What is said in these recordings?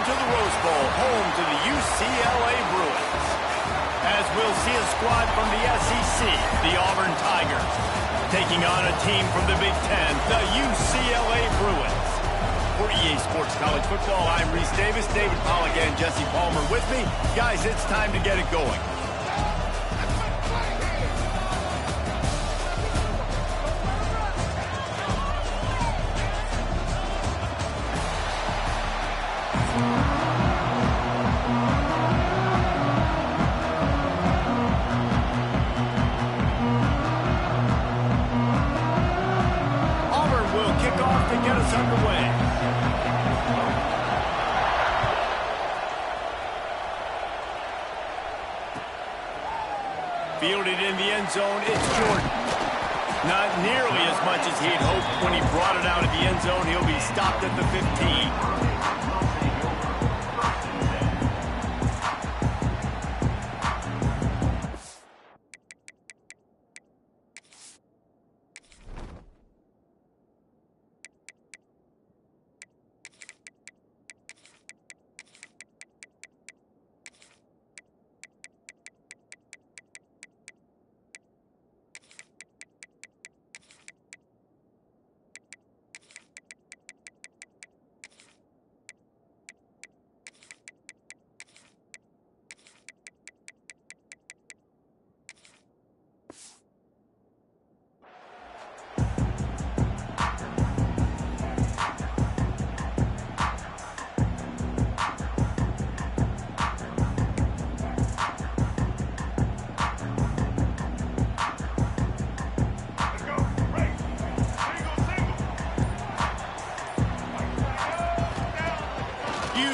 to the Rose Bowl, home to the UCLA Bruins. As we'll see a squad from the SEC, the Auburn Tigers, taking on a team from the Big Ten, the UCLA Bruins. For EA Sports College Football, I'm Reese Davis, David Pollack, and Jesse Palmer with me. Guys, it's time to get it going. Auburn will kick off to get us underway. Fielded in the end zone, it's Jordan. Not nearly as much as he'd hoped when he brought it out of the end zone. He'll be stopped at the 15.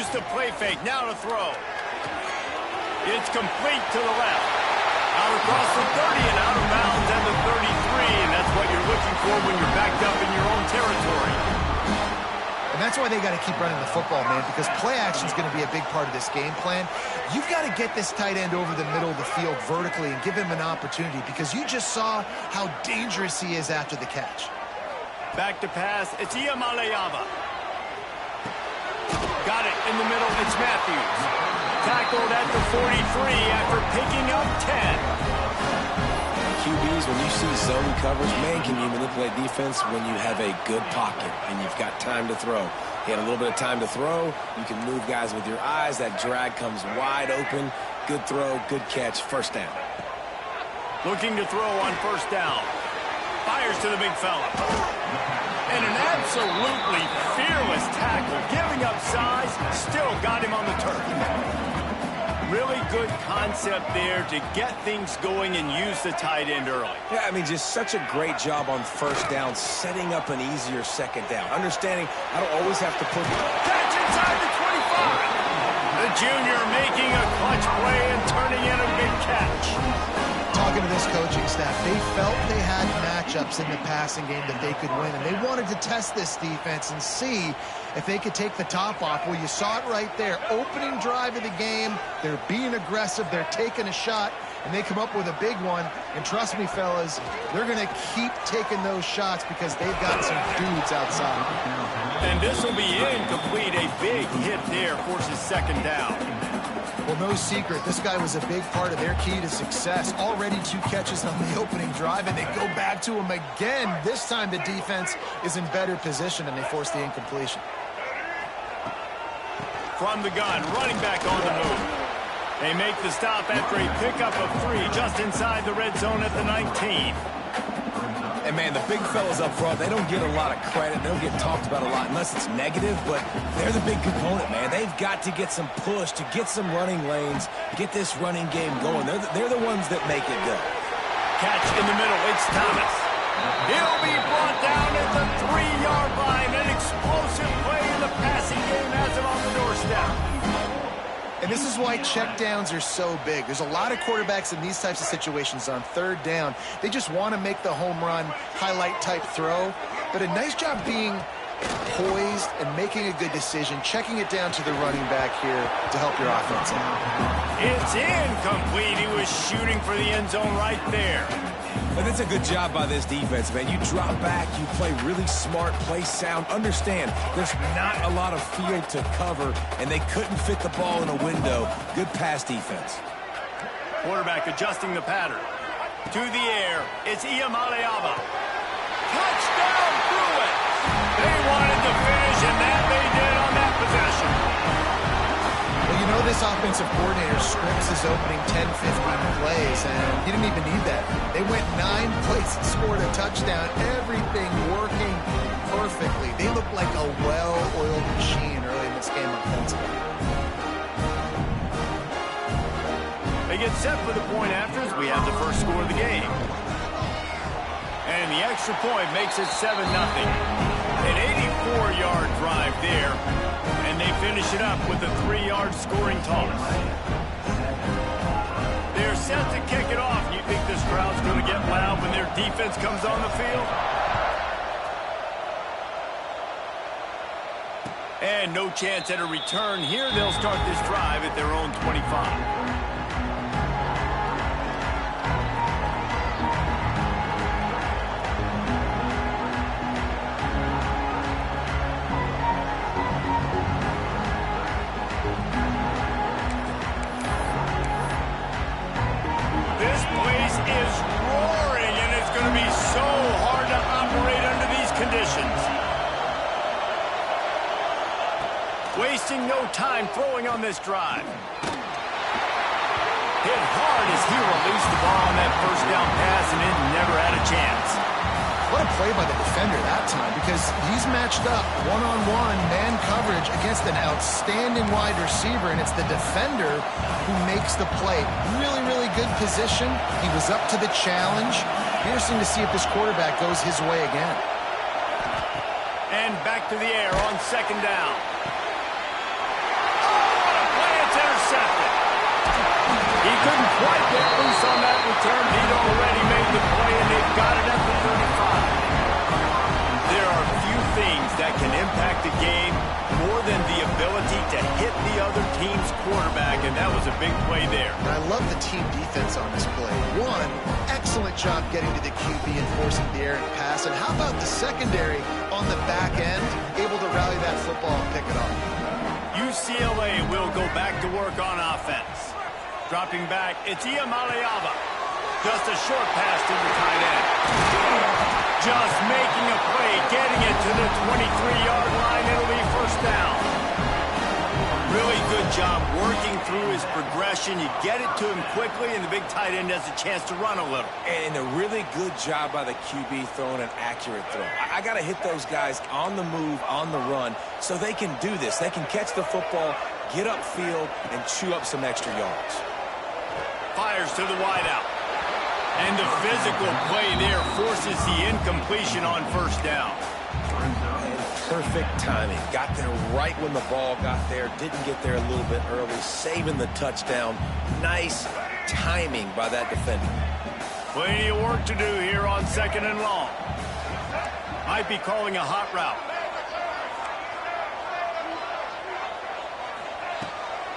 The play fake, now to throw. It's complete to the left. Out across the 30 and out of bounds at the 33, and that's what you're looking for when you're backed up in your own territory. And that's why they got to keep running the football, man, because play action is going to be a big part of this game plan. You've got to get this tight end over the middle of the field vertically and give him an opportunity, because you just saw how dangerous he is after the catch. Back to pass, it's Iamaleava. Got it in the middle, it's Matthews. Tackled at the 43 after picking up 10. QBs, when you see zone coverage, man, can you manipulate defense when you have a good pocket and you've got time to throw. He had a little bit of time to throw. You can move guys with your eyes. That drag comes wide open. Good throw, good catch, first down. Looking to throw on first down. Fires to the big fella. And an absolutely fearless tackle, giving up size, still got him on the turf. Really good concept there to get things going and use the tight end early. Yeah, I mean, just such a great job on first down, setting up an easier second down. Understanding I don't always have to put... Catch inside the 25! The junior making a clutch play and turning in a big catch. Talking to this coaching staff, they felt they had matchups in the passing game that they could win, and they wanted to test this defense and see if they could take the top off. Well, you saw it right there. Opening drive of the game, they're being aggressive, they're taking a shot, and they come up with a big one. And trust me, fellas, they're going to keep taking those shots because they've got some dudes outside. And this will be incomplete. A big hit there forces second down. Well, no secret, this guy was a big part of their key to success. Already 2 catches on the opening drive, and they go back to him again. This time the defense is in better position, and they force the incompletion. From the gun, running back on the move. They make the stop after a pickup of 3 just inside the red zone at the 19. And, man, the big fellas up front, they don't get a lot of credit. They don't get talked about a lot unless it's negative, but they're the big component, man. They've got to get some push, to get some running lanes, get this running game going. They're the ones that make it go. Catch in the middle, it's Thomas. He'll be brought down at the 3-yard line. An explosive play in the passing game has him on the doorstep. And this is why checkdowns are so big. There's a lot of quarterbacks in these types of situations on third down. They just want to make the home run, highlight-type throw. But a nice job being poised and making a good decision, checking it down to the running back here to help your offense out. It's incomplete. He was shooting for the end zone right there. But that's a good job by this defense, man. You drop back, you play really smart, play sound. Understand, there's not a lot of field to cover, and they couldn't fit the ball in a window. Good pass defense. Quarterback adjusting the pattern. To the air, it's Iamaleava. Touchdown, Bruins! They wanted to finish, and that they did on that possession. Well, you know this offensive coordinator scripts his opening 10, 15 plays, and he didn't even need that. They went 9 plays and scored a touchdown. Everything working perfectly. They looked like a well-oiled machine early in this game offensively. They get set for the point after as we have the first score of the game. And the extra point makes it 7-0. An 84-yard drive there. And they finish it up with a 3-yard scoring toss. They're set to kick it off. You think this crowd's going to get loud when their defense comes on the field? And no chance at a return here. They'll start this drive at their own 25. Wasting no time throwing on this drive. Hit hard as he released the ball on that first down pass, and it never had a chance. What a play by the defender that time, because he's matched up one-on-one man coverage against an outstanding wide receiver, and it's the defender who makes the play. Really, really good position. He was up to the challenge. Interesting to see if this quarterback goes his way again. And back to the air on second down. He couldn't quite get loose on that return. He'd already made the play, and they've got it at the 35. There are few things that can impact a game more than the ability to hit the other team's quarterback, and that was a big play there. And I love the team defense on this play. One, excellent job getting to the QB and forcing the errant pass. And how about the secondary on the back end, able to rally that football and pick it off? UCLA will go back to work on offense. Dropping back, it's Iamaleava. Just a short pass to the tight end. Just making a play, getting it to the 23-yard line. It'll be first down. Really good job working through his progression. You get it to him quickly, and the big tight end has a chance to run a little. And a really good job by the QB throwing an accurate throw. I got to hit those guys on the move, on the run, so they can do this. They can catch the football, get upfield, and chew up some extra yards. Fires to the wideout. And the physical play there forces the incompletion on first down. And perfect timing. Got there right when the ball got there. Didn't get there a little bit early. Saving the touchdown. Nice timing by that defender. Plenty of work to do here on second and long. Might be calling a hot route.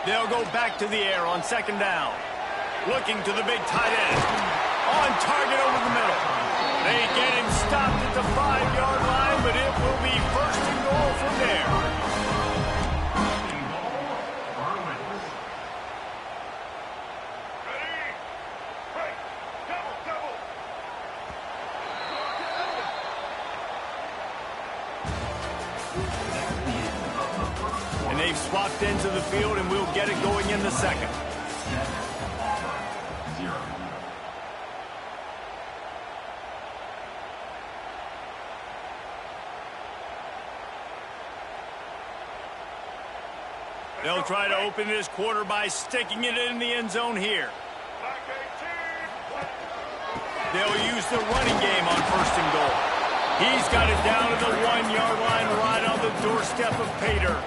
They'll go back to the air on second down. Looking to the big tight end. On target over the middle. They get him stopped at the 5-yard line, but it will be first and goal from there. And they've swapped into the field, and we'll get it going in the second. They'll try to open this quarter by sticking it in the end zone here. They'll use the running game on first and goal. He's got it down to the 1-yard line right on the doorstep of Pater.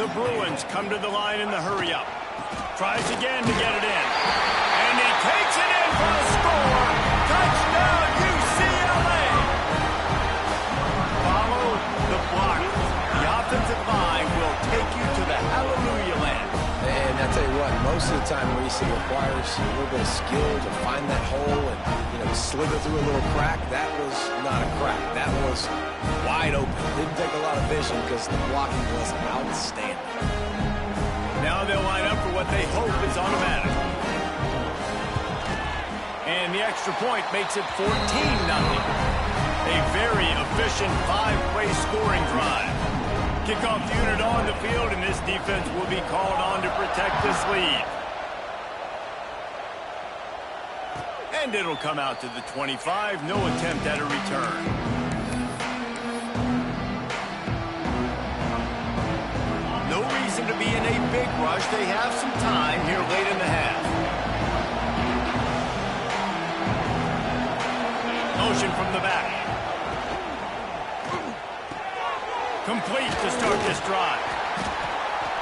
The Bruins come to the line in the hurry-up. Tries again to get it in. And he takes it in for a score. Touchdown, UCLA! Follow the block. The offensive line will take you to the hallelujah land. And I'll tell you what, most of the time, Reese, it requires a little bit of skill to find that hole and, slither through a little crack. That was not a crack. That was wide open. Didn't take a lot of vision because the blocking was outstanding. Now they'll line up for what they hope is automatic. And the extra point makes it 14-0. A very efficient 5-play scoring drive. Kickoff unit on the field, and this defense will be called on to protect this lead. And it'll come out to the 25. No attempt at a return. No reason to be in a big rush. They have some time here late in the half. Motion from the back. Complete to start this drive.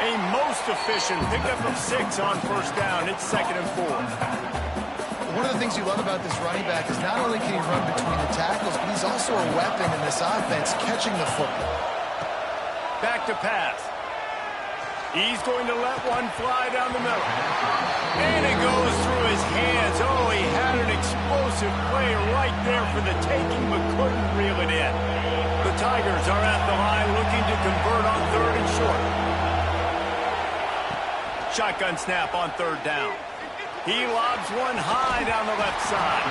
A most efficient pickup of 6 on first down. It's 2nd and 4. One of the things you love about this running back is not only can he run between the tackles, but he's also a weapon in this offense, catching the football. Back to pass. He's going to let one fly down the middle. And it goes through his hands. Oh, he had an explosive play right there for the taking, but couldn't reel it in. The Tigers are at the line looking to convert on 3rd and short. Shotgun snap on 3rd down. He lobs one high down the left side.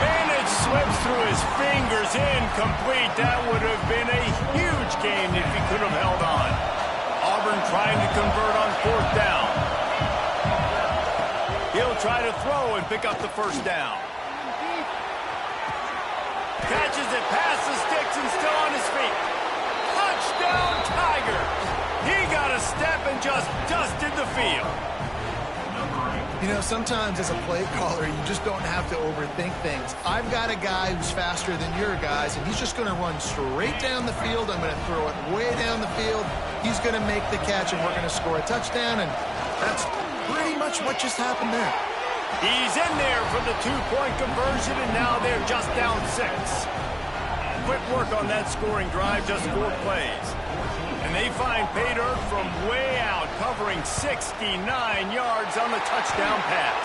And it slips through his fingers, incomplete. That would have been a huge gain if he could have held on. Auburn trying to convert on 4th down. He'll try to throw and pick up the first down. Catches it past the sticks and still on his feet. Touchdown, Tigers! He got a step and just dusted the field. You know, sometimes as a play caller, you just don't have to overthink things. I've got a guy who's faster than your guys, and he's just going to run straight down the field. I'm going to throw it way down the field. He's going to make the catch, and we're going to score a touchdown, and that's pretty much what just happened there. He's in there for the 2-point conversion, and now they're just down 6. Quick work on that scoring drive, just 4 plays. And they find pay dirt from way out, covering 69 yards on the touchdown pass.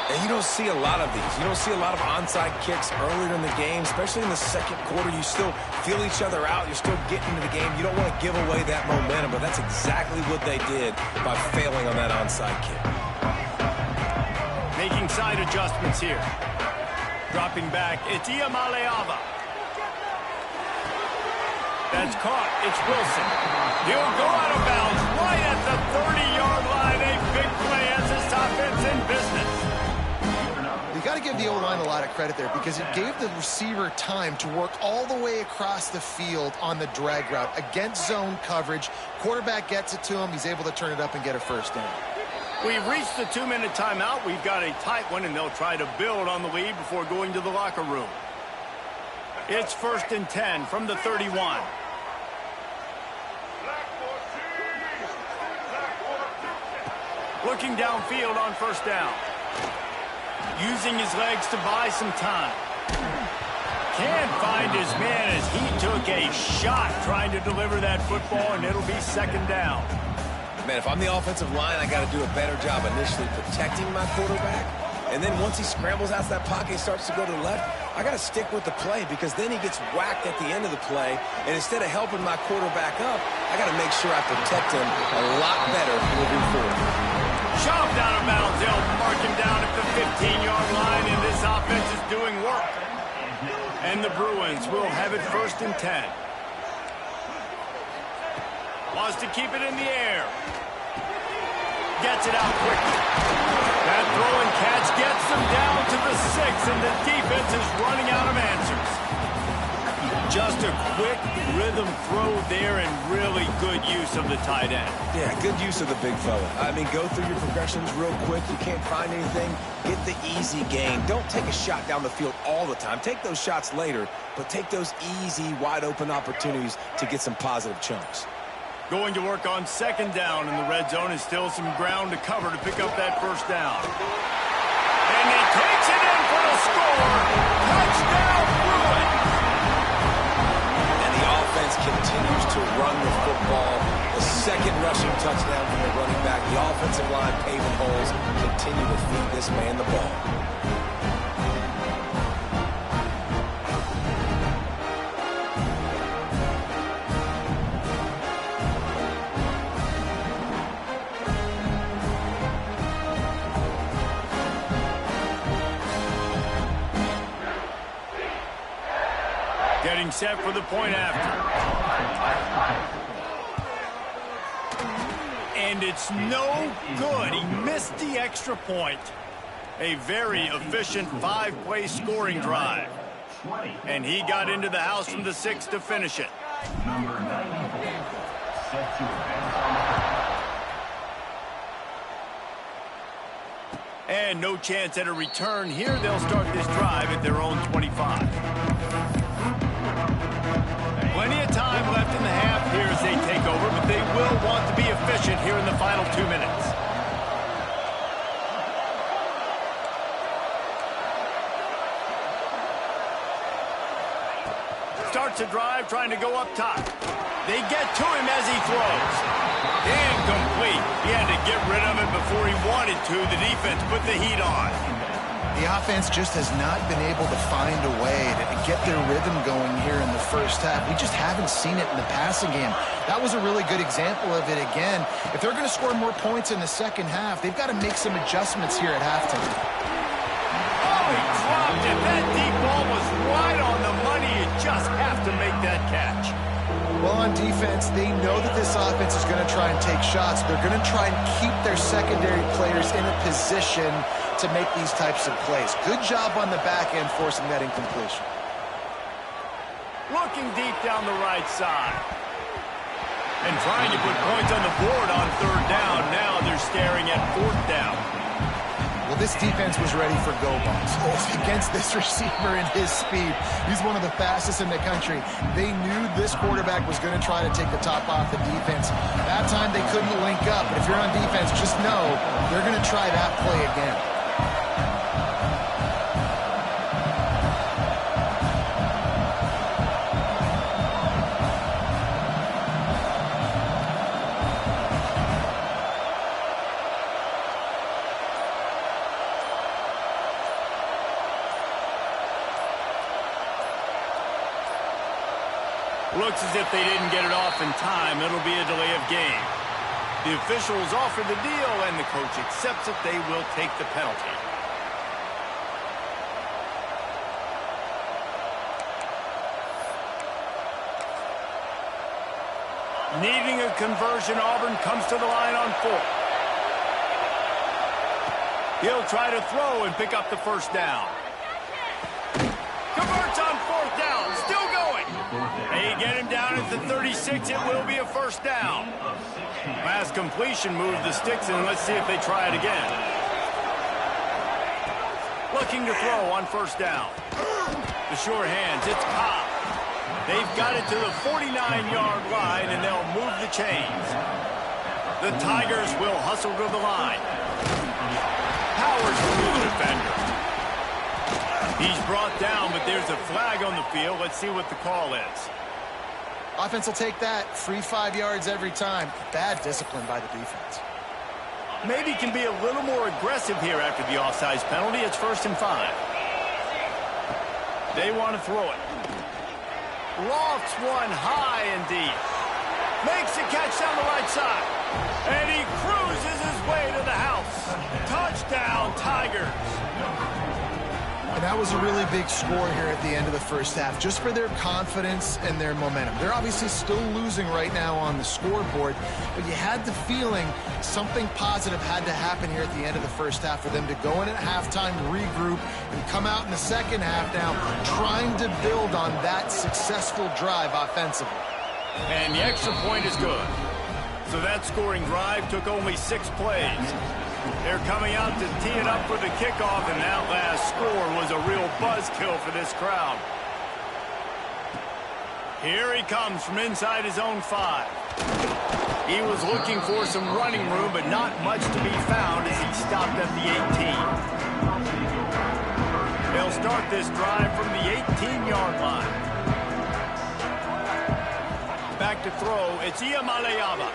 And you don't see a lot of these. You don't see a lot of onside kicks earlier in the game, especially in the second quarter. You still feel each other out. You're still getting into the game. You don't want to give away that momentum, but that's exactly what they did by failing on that onside kick. Making side adjustments here. Dropping back, it's Iamaleava. That's caught. It's Wilson. He'll go out of bounds right at the 30-yard line. A big play as this offense in business. You got to give the O-line a lot of credit there because it gave the receiver time to work all the way across the field on the drag route against zone coverage. Quarterback gets it to him. He's able to turn it up and get a first down. We've reached the 2-minute timeout. We've got a tight one, and they'll try to build on the lead before going to the locker room. It's 1st and 10 from the 31. Looking downfield on first down. Using his legs to buy some time. Can't find his man as he took a shot trying to deliver that football, and it'll be 2nd down. Man, if I'm the offensive line, I got to do a better job initially protecting my quarterback. And then once he scrambles out of that pocket, starts to go to the left, I got to stick with the play because then he gets whacked at the end of the play. And instead of helping my quarterback up, I got to make sure I protect him a lot better moving forward. Chopped out of bounds. They'll mark him down at the 15-yard line, and this offense is doing work. And the Bruins will have it 1st and 10. Wants to keep it in the air. Gets it out quickly. That throw and catch gets them down to the 6, and the defense is running out of answers. Just a quick rhythm throw there and really good use of the tight end. Yeah, good use of the big fella. I mean, go through your progressions real quick. You can't find anything. Get the easy gain. Don't take a shot down the field all the time. Take those shots later, but take those easy, wide-open opportunities to get some positive chunks. Going to work on 2nd down in the red zone, and still some ground to cover to pick up that first down. And he takes it in for the score. Touchdown, Bruins! And the offense continues to run the football. The 2nd rushing touchdown from the running back. The offensive line paving holes. Continue to feed this man the ball. Getting set for the point after. And it's no good. He missed the extra point. A very efficient 5-play scoring drive. And he got into the house from the 6 to finish it. Number 94, set to advance on the And no chance at a return here. They'll start this drive at their own 25. Plenty of time left in the half here as they take over, but they will want to be efficient here in the final 2 minutes. Starts a drive trying to go up top. They get to him as he throws. Incomplete. He had to get rid of it before he wanted to. The defense put the heat on. The offense just has not been able to find a way to get their rhythm going here in the first half. We just haven't seen it in the passing game. That was a really good example of it again. If they're going to score more points in the second half, they've got to make some adjustments here at halftime. Oh, he dropped it. That deep ball was right on the money. You just have to make that catch. Well, on defense, they know that this offense is going to try and take shots. They're going to try and keep their secondary players in a position to make these types of plays. Good job on the back end forcing that incompletion. Looking deep down the right side. And trying to put points on the board on 3rd down. Now they're staring at 4th down. Well, this defense was ready for go balls. Against this receiver and his speed, he's one of the fastest in the country. They knew this quarterback was going to try to take the top off the defense. That time they couldn't link up. But if you're on defense, just know they're going to try that play again. Looks as if they didn't get it off in time. It'll be a delay of game. The officials offer the deal, and the coach accepts it. They will take the penalty. Needing a conversion, Auburn comes to the line on 4th. He'll try to throw and pick up the 1st down. Converts on 4th down. Still going. They get him down at the 36. It will be a 1st down. Last completion moved the sticks in. Let's see if they try it again. Looking to throw on 1st down. The sure hands. It's Cobb. They've got it to the 49-yard line, and they'll move the chains. The Tigers will hustle to the line. Powers through the defender. He's brought down, but there's a flag on the field. Let's see what the call is. Offense will take that. Free 5 yards every time. Bad discipline by the defense. Maybe can be a little more aggressive here after the offsides penalty. It's 1st and 5. They want to throw it. Lofts one high and deep. Makes the catch down the right side. And he cruises his way to the house. Touchdown, Tigers. And that was a really big score here at the end of the first half, just for their confidence and their momentum. They're obviously still losing right now on the scoreboard, but you had the feeling something positive had to happen here at the end of the first half for them to go in at halftime, regroup, and come out in the second half now trying to build on that successful drive offensively. And the extra point is good. So that scoring drive took only 6 plays. They're coming out to tee it up for the kickoff, and that last score was a real buzzkill for this crowd. Here he comes from inside his own 5. He was looking for some running room, but not much to be found as he stopped at the 18. They'll start this drive from the 18-yard line. Back to throw, it's Iamaleava.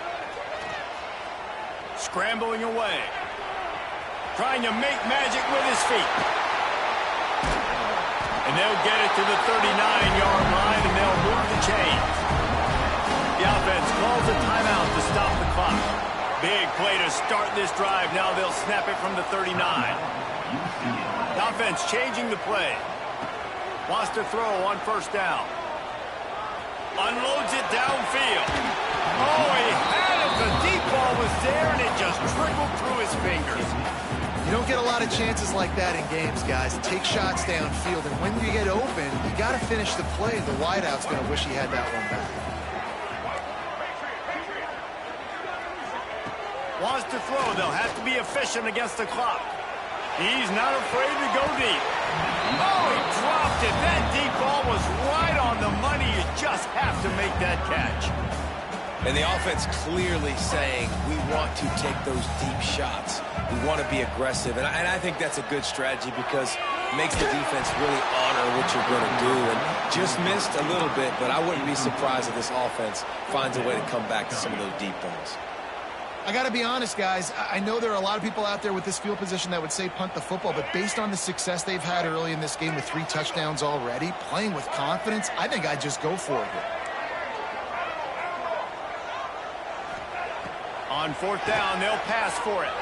Scrambling away. Trying to make magic with his feet. And they'll get it to the 39-yard line, and they'll move the chains. The offense calls a timeout to stop the clock. Big play to start this drive. Now they'll snap it from the 39. The offense changing the play. Wants to throw on 1st down. Unloads it downfield. Oh, he had it. The deep ball was there, and it just trickled through his fingers. You don't get a lot of chances like that in games, guys. Take shots downfield, and when you get open, you got to finish the play. The wideout's going to wish he had that one back. Wants to throw. They'll have to be efficient against the clock. He's not afraid to go deep. Oh, he dropped it. That deep ball was right on the money. You just have to make that catch. And the offense clearly saying, we want to take those deep shots. We want to be aggressive. And I think that's a good strategy because it makes the defense really honor what you're going to do. And just missed a little bit, but I wouldn't be surprised if this offense finds a way to come back to some of those deep balls. I got to be honest, guys. I know there are a lot of people out there with this field position that would say punt the football, but based on the success they've had early in this game with 3 touchdowns already, playing with confidence, I think I'd just go for it here. On 4th down, they'll pass for it.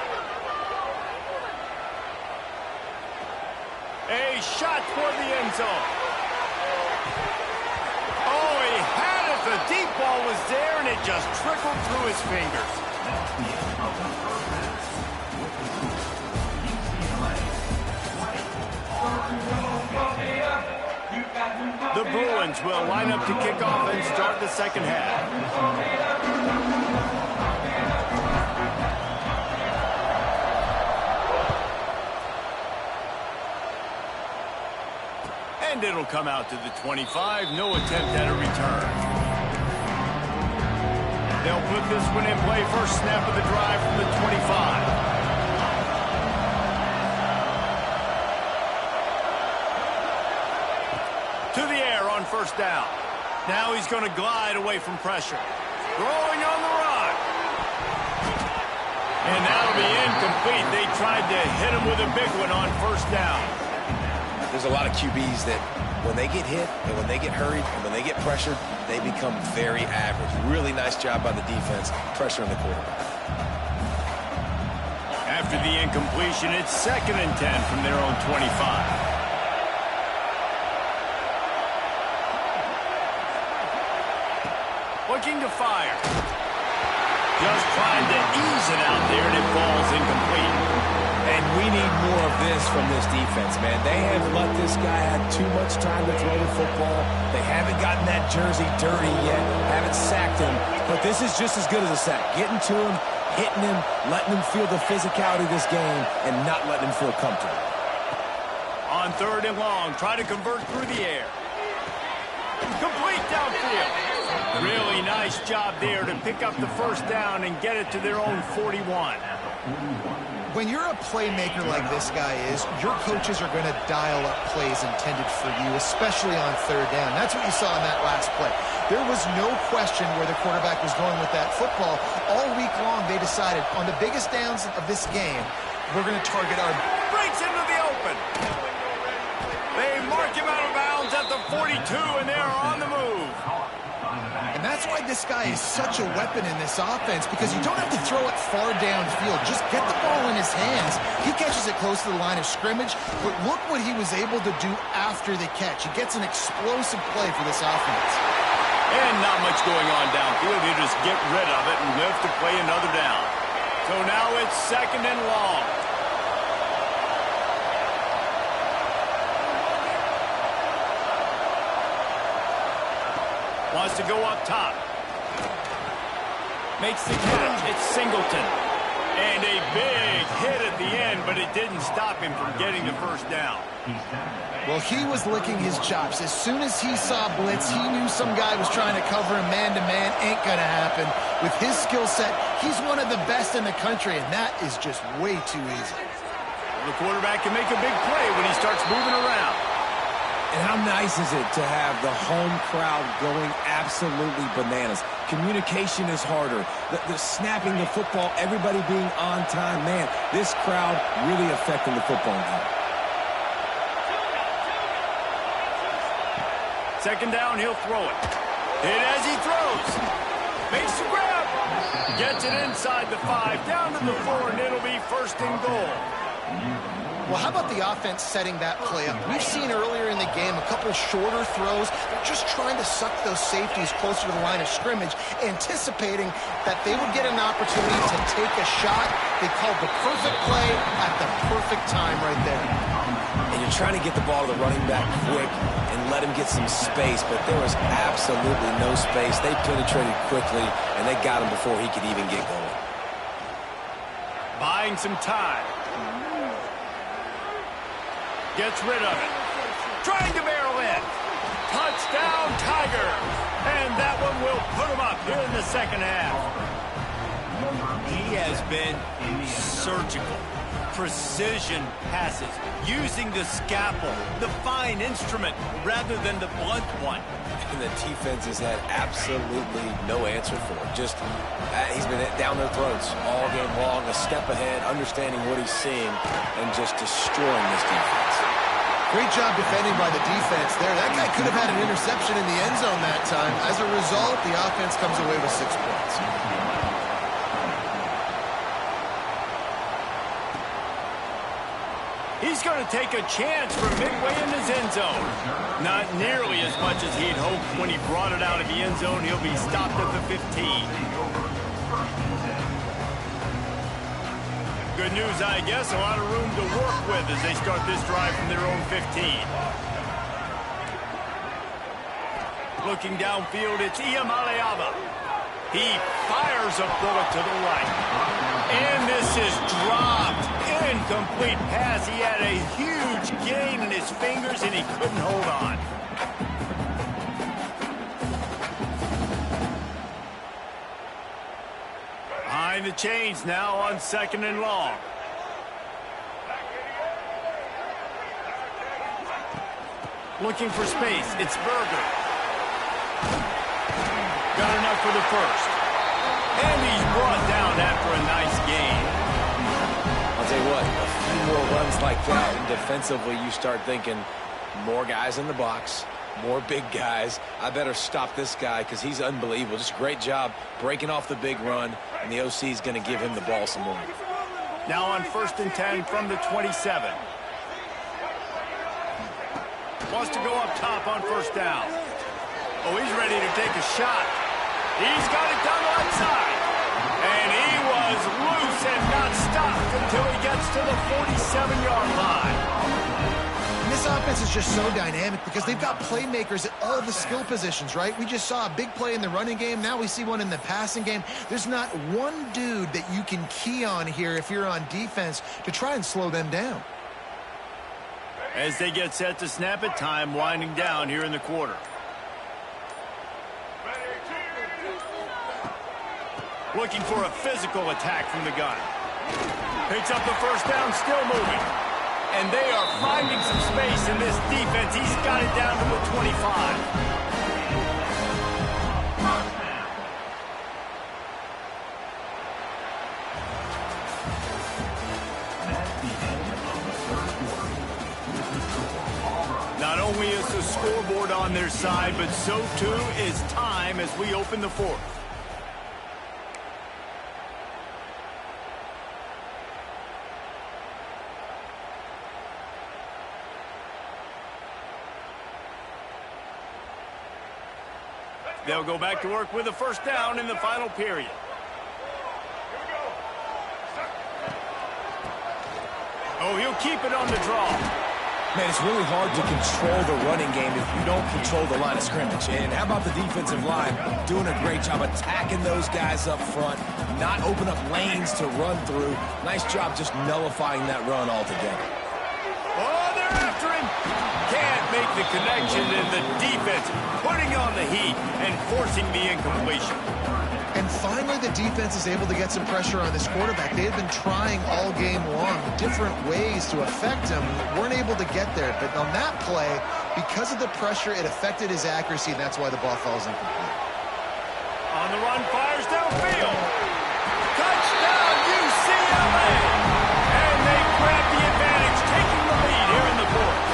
A shot toward the end zone. Oh, he had it. The deep ball was there, and it just trickled through his fingers. The Bruins will line up to kick off and start the second half. And it'll come out to the 25. No attempt at a return. They'll put this one in play. First snap of the drive from the 25. To the air on 1st down. Now he's going to glide away from pressure. Throwing on the run. And that'll be incomplete. They tried to hit him with a big one on 1st down. There's a lot of QBs that when they get hit and when they get hurried and when they get pressured, they become very average. Really nice job by the defense pressuring the quarterback. After the incompletion, it's 2nd and 10 from their own 25. Looking to fire. Just trying to ease it out there, and it falls incomplete. And we need more of this from this defense, man. They have let this guy have too much time to throw the football. They haven't gotten that jersey dirty yet, haven't sacked him. But this is just as good as a sack. Getting to him, hitting him, letting him feel the physicality of this game, and not letting him feel comfortable. On 3rd and long, try to convert through the air. Complete downfield. Really nice job there to pick up the 1st down and get it to their own 41. When you're a playmaker like this guy is, your coaches are going to dial up plays intended for you, especially on 3rd down. That's what you saw in that last play. There was no question where the quarterback was going with that football. All week long, they decided on the biggest downs of this game, we're going to target our... Breaks into the open. They mark him out of bounds at the 42, and they're on the move. And that's why this guy is such a weapon in this offense, because you don't have to throw it far downfield. Just get the ball in his hands. He catches it close to the line of scrimmage, but look what he was able to do after the catch. He gets an explosive play for this offense. And not much going on downfield. He just get rid of it and live to play another down. So now it's 2nd and long. Wants to go up top. Makes the catch. It's Singleton. And a big hit at the end, but it didn't stop him from getting the 1st down. Well, he was licking his chops. As soon as he saw blitz, he knew some guy was trying to cover him man-to-man. Ain't going to happen. With his skill set, he's one of the best in the country, and that is just way too easy. Well, the quarterback can make a big play when he starts moving around. And how nice is it to have the home crowd going absolutely bananas? Communication is harder. The snapping the football, everybody being on time. Man, this crowd really affecting the football game. 2nd down, he'll throw it. Hit as he throws. Makes the grab. Gets it inside the 5, down to the 4, and it'll be 1st and goal. Well, how about the offense setting that play up? We've seen earlier in the game a couple shorter throws. They're just trying to suck those safeties closer to the line of scrimmage, anticipating that they would get an opportunity to take a shot. They called the perfect play at the perfect time right there. And you're trying to get the ball to the running back quick and let him get some space, but there was absolutely no space. They penetrated quickly, and they got him before he could even get going. Buying some time. Gets rid of it. Trying to barrel in. Touchdown, Tigers. And that one will put them up here in the second half. He has been surgical. Precision passes. Using the scalpel, the fine instrument, rather than the blunt one. And the defense has had absolutely no answer for it. Just, he's been down their throats all game long, a step ahead, understanding what he's seeing, and just destroying this defense. Great job defending by the defense there. That guy could have had an interception in the end zone that time. As a result, the offense comes away with 6 points. He's going to take a chance from midway in his end zone. Not nearly as much as he'd hoped when he brought it out of the end zone. He'll be stopped at the 15. Good news, I guess. A lot of room to work with as they start this drive from their own 15. Looking downfield, it's Iamaleava. He fires a bullet to the right. And this is dropped. Incomplete pass. He had a huge gain in his fingers, and he couldn't hold on. Behind the chains now on 2nd and long. Looking for space. It's Berger. Got enough for the first. And he's brought down after a nice gain. I'll tell you what, a few more runs like that, and defensively you start thinking, more guys in the box, more big guys. I better stop this guy because he's unbelievable. Just a great job breaking off the big run, and the OC is going to give him the ball some more. Now on 1st and 10 from the 27. Wants to go up top on 1st down. Oh, he's ready to take a shot. He's got it down the right side. And he was loose and not stopped until he gets to the 47-yard line. And this offense is just so dynamic because they've got playmakers at all the skill positions, right? We just saw a big play in the running game. Now we see one in the passing game. There's not one dude that you can key on here if you're on defense to try and slow them down. As they get set to snap it, time winding down here in the quarter. Looking for a physical attack from the gun. Picks up the 1st down, still moving. And they are finding some space in this defense. He's got it down to the 25. Not only is the scoreboard on their side, but so too is time as we open the 4th. They'll go back to work with a 1st down in the final period. Oh, he'll keep it on the draw. Man, it's really hard to control the running game if you don't control the line of scrimmage. And how about the defensive line doing a great job attacking those guys up front, not open up lanes to run through. Nice job just nullifying that run altogether. Oh, they're after him. Can't make the connection, and the defense putting on the heat and forcing the incompletion. And finally, the defense is able to get some pressure on this quarterback. They had been trying all game long different ways to affect him. Weren't able to get there. But on that play, because of the pressure, it affected his accuracy, and that's why the ball falls incomplete. On the run, fires downfield. Touchdown, UCLA! And they grab the advantage, taking the lead here in the 4th.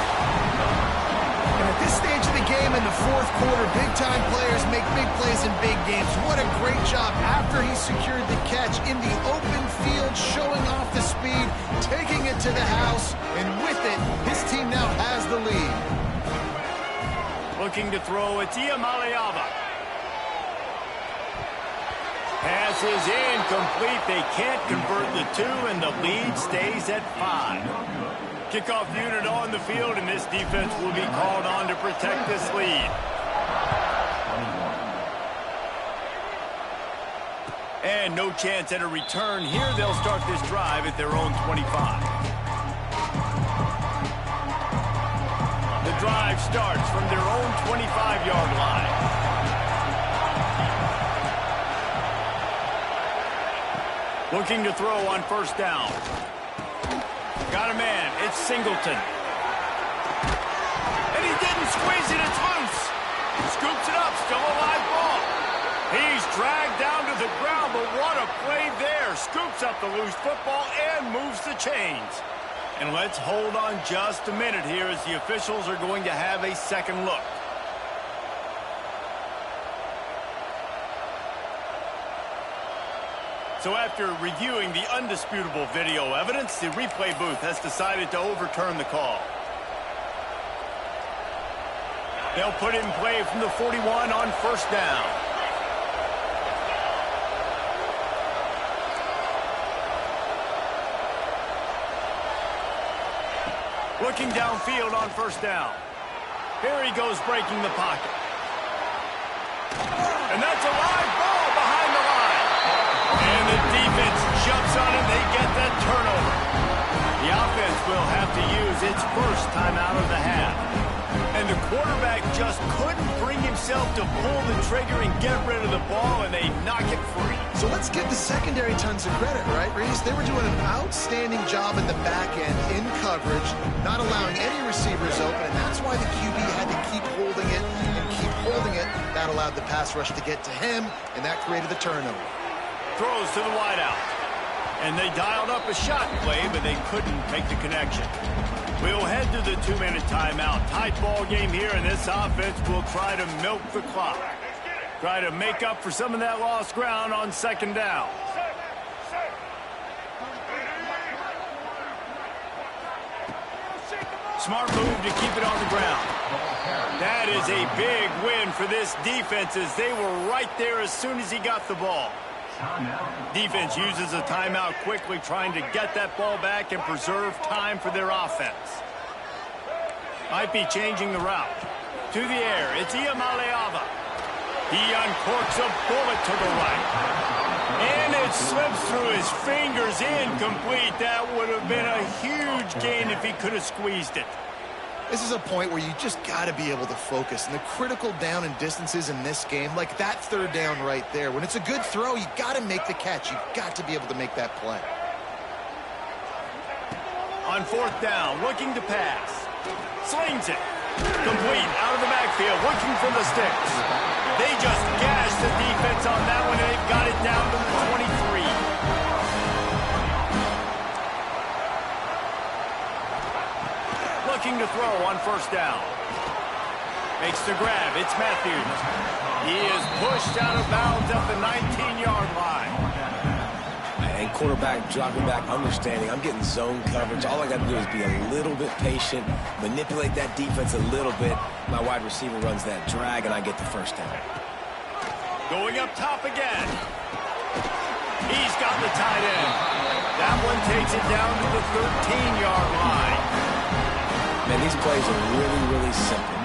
And at this stage of the game in the fourth quarter, big-time players make big plays in big games. What a great job after he secured the catch in the open field, showing off the speed, taking it to the house, and with it, his team now has the lead. Looking to throw, it's Iamaleava. Pass is incomplete. They can't convert the two, and the lead stays at 5. Kickoff unit on the field, and this defense will be called on to protect this lead. And no chance at a return here. They'll start this drive at their own 25. The drive starts from their own 25-yard line. Looking to throw on first down. Got a man. It's Singleton. And he didn't squeeze it. It's loose. Scoops it up. Still a live ball. He's dragged down to the ground, but what a play there. Scoops up the loose football and moves the chains. And let's hold on just a minute here as the officials are going to have a second look. So after reviewing the undisputable video evidence, the replay booth has decided to overturn the call. They'll put in play from the 41 on first down. Looking downfield on first down. Here he goes breaking the pocket. And that's a live ball behind the line. And the defense jumps on it. They get that turnover. The offense will have to use its first timeout of the half. And the quarterback just couldn't bring himself to pull the trigger and get rid of the ball, and they knock it free. So let's give the secondary tons of credit, right, Reese? They were doing an outstanding job in the back end in coverage, not allowing any receivers open, and that's why the QB had to keep holding it and keep holding it. That allowed the pass rush to get to him, and that created the turnover. Throws to the wideout. And they dialed up a shot play, but they couldn't make the connection. We'll head to the 2-minute timeout. Tight ball game here, and this offense will try to milk the clock. Try to make up for some of that lost ground on second down. Smart move to keep it on the ground. That is a big win for this defense as they were right there as soon as he got the ball. Defense uses a timeout quickly, trying to get that ball back and preserve time for their offense. Might be changing the route. To the air, it's Iamaleava. He uncorks a bullet to the right. And it slips through his fingers, incomplete. That would have been a huge gain if he could have squeezed it. This is a point where you just got to be able to focus. And the critical down and distances in this game, like that third down right there, when it's a good throw, you got to make the catch. You've got to be able to make that play. On fourth down, looking to pass. Slings it. Complete out of the backfield, looking for the sticks. They just gashed the defense on that one, and they've got it down to the 23. Looking to throw on first down. Makes the grab. It's Matthews. He is pushed out of bounds at the 19-yard line. And quarterback dropping back, understanding I'm getting zone coverage. All I got to do is be a little bit patient, manipulate that defense a little bit. My wide receiver runs that drag, and I get the first down. Going up top again. He's got the tight end. That one takes it down to the 13-yard line. Man, these plays are really, really simple.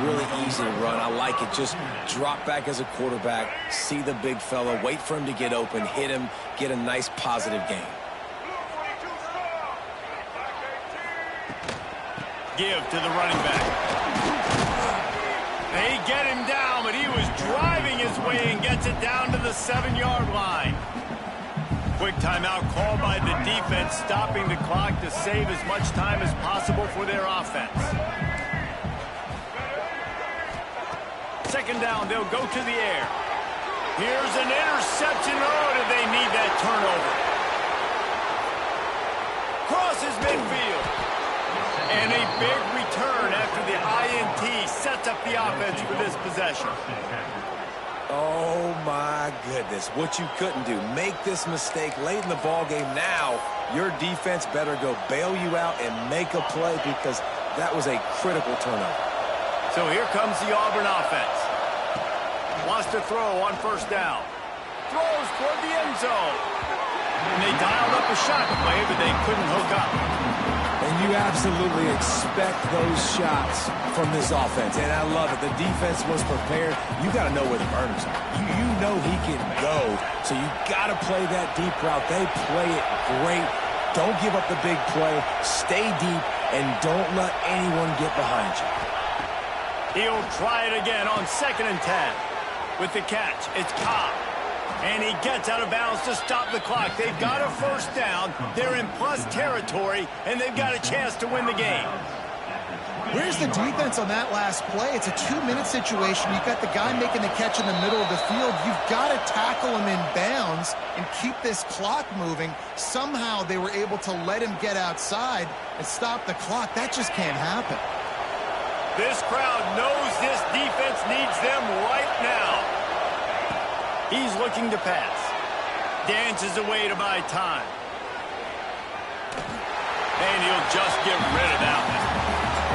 Really easy to run. I like it. Just drop back as a quarterback, see the big fella, wait for him to get open, hit him, get a nice positive gain. Give to the running back. They get him down, but he was driving his way and gets it down to the 7-yard line. Quick timeout called by the defense, stopping the clock to save as much time as possible for their offense. Second down, they'll go to the air. Here's an interception. Oh, do they need that turnover? Crosses midfield. And a big return after the INT sets up the offense for this possession. Oh, my goodness. What you couldn't do. Make this mistake late in the ballgame. Now, your defense better go bail you out and make a play because that was a critical turnover. So here comes the Auburn offense. Wants to throw on first down. Throws toward the end zone. And they dialed up a shot play, but they couldn't hook up. And you absolutely expect those shots from this offense. And I love it. The defense was prepared. You got to know where the burners are. You know he can go. So you got to play that deep route. They play it great. Don't give up the big play. Stay deep and don't let anyone get behind you. He'll try it again on 2nd and 10. With the catch, it's Cobb. And he gets out of bounds to stop the clock. They've got a first down. They're in plus territory, and they've got a chance to win the game. Where's the defense on that last play? It's a 2-minute situation. You've got the guy making the catch in the middle of the field. You've got to tackle him in bounds and keep this clock moving. Somehow they were able to let him get outside and stop the clock. That just can't happen. This crowd knows this defense needs them right now. He's looking to pass. Dances away to buy time. And he'll just get rid of that one.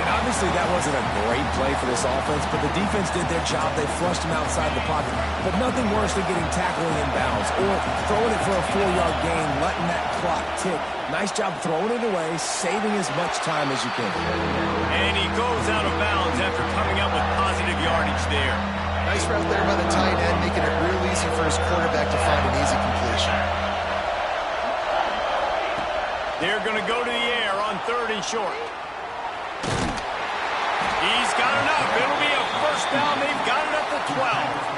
And obviously that wasn't a great play for this offense, but the defense did their job. They flushed him outside the pocket. But nothing worse than getting tackled in bounds or throwing it for a 4-yard gain, letting that clock tick. Nice job throwing it away, saving as much time as you can. And he goes out of bounds after coming up with positive yardage there. Nice route there by the tight end, making it real easy for his quarterback to find an easy completion. They're going to go to the air on 3rd and short. He's got enough. It'll be a first down. They've got it at the 12.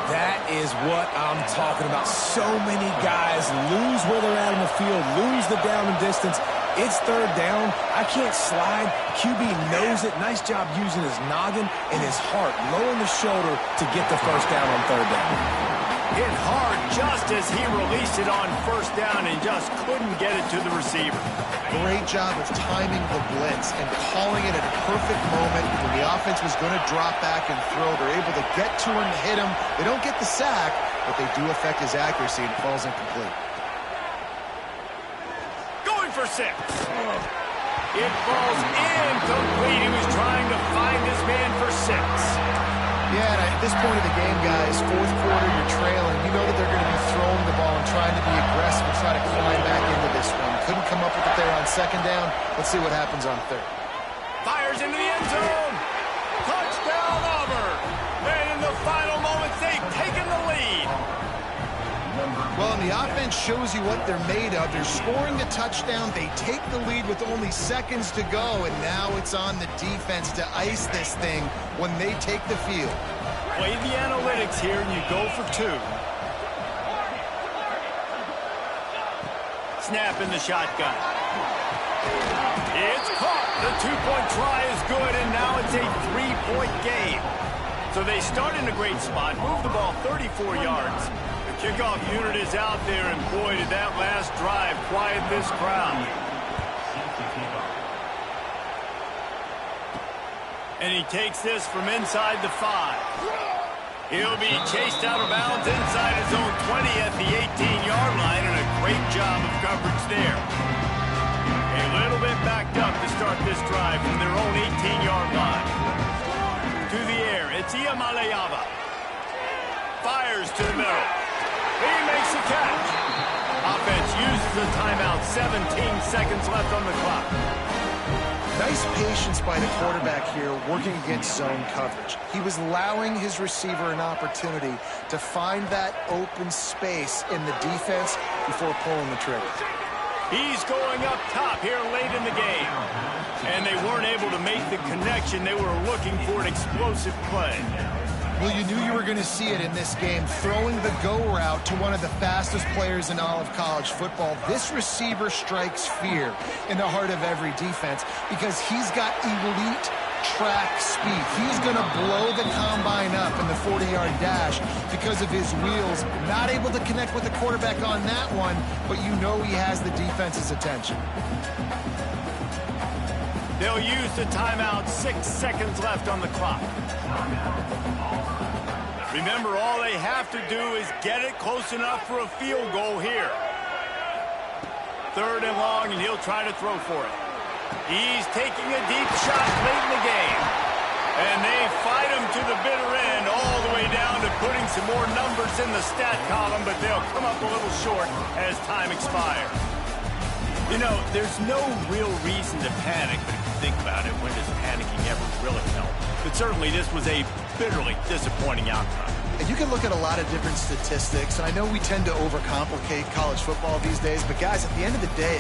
That is what I'm talking about. So many guys lose where they're at in the field, lose the down and distance. It's 3rd down. I can't slide. QB knows it. Nice job using his noggin and his heart, lowering the shoulder to get the first down on 3rd down. Hit hard just as he released it on first down and just couldn't get it to the receiver. Great job of timing the blitz and calling it at a perfect moment when the offense was going to drop back and throw. They're able to get to him, hit him. They don't get the sack, but they do affect his accuracy, and it falls incomplete. Going for 6. It falls incomplete. He was trying to find this man for 6. Yeah, and at this point of the game, guys, 4th quarter, you're trailing. You know that they're going to be throwing the ball and trying to be aggressive and try to climb back into this one. Couldn't come up with it there on 2nd down. Let's see what happens on 3rd. Fires into the end zone. Touchdown, Auburn. And in the final moments, they've taken the lead. Well, and the offense shows you what they're made of. They're scoring the touchdown. They take the lead with only seconds to go, and now it's on the defense to ice this thing when they take the field. Play the analytics here, and you go for 2. Snap in the shotgun. It's caught. The 2-point try is good, and now it's a 3-point game. So they start in a great spot, move the ball 34 yards. The kickoff unit is out there, and boy, did that last drive quiet this crowd. And he takes this from inside the 5. He'll be chased out of bounds inside his own 20 at the 18-yard line, and a great job of coverage there. A little bit backed up to start this drive from their own 18-yard line. To the air, it's Iamaleava. Fires to the middle. He makes a catch. Offense uses the timeout. 17 seconds left on the clock. Nice patience by the quarterback here working against zone coverage. He was allowing his receiver an opportunity to find that open space in the defense before pulling the trigger. He's going up top here late in the game. And they weren't able to make the connection. They were looking for an explosive play. Well, you knew you were going to see it in this game, throwing the go route to one of the fastest players in all of college football. This receiver strikes fear in the heart of every defense because he's got elite track speed. He's going to blow the combine up in the 40-yard dash because of his wheels. Not able to connect with the quarterback on that one, but you know he has the defense's attention. They'll use the timeout, 6 seconds left on the clock. Remember, all they have to do is get it close enough for a field goal here. 3rd and long, and he'll try to throw for it. He's taking a deep shot late in the game. And they fight him to the bitter end, all the way down to putting some more numbers in the stat column, but they'll come up a little short as time expires. You know, there's no real reason to panic, but if you think about it, when does panicking ever really help? But certainly this was a bitterly disappointing outcome. And you can look at a lot of different statistics, and I know we tend to overcomplicate college football these days, but guys, at the end of the day,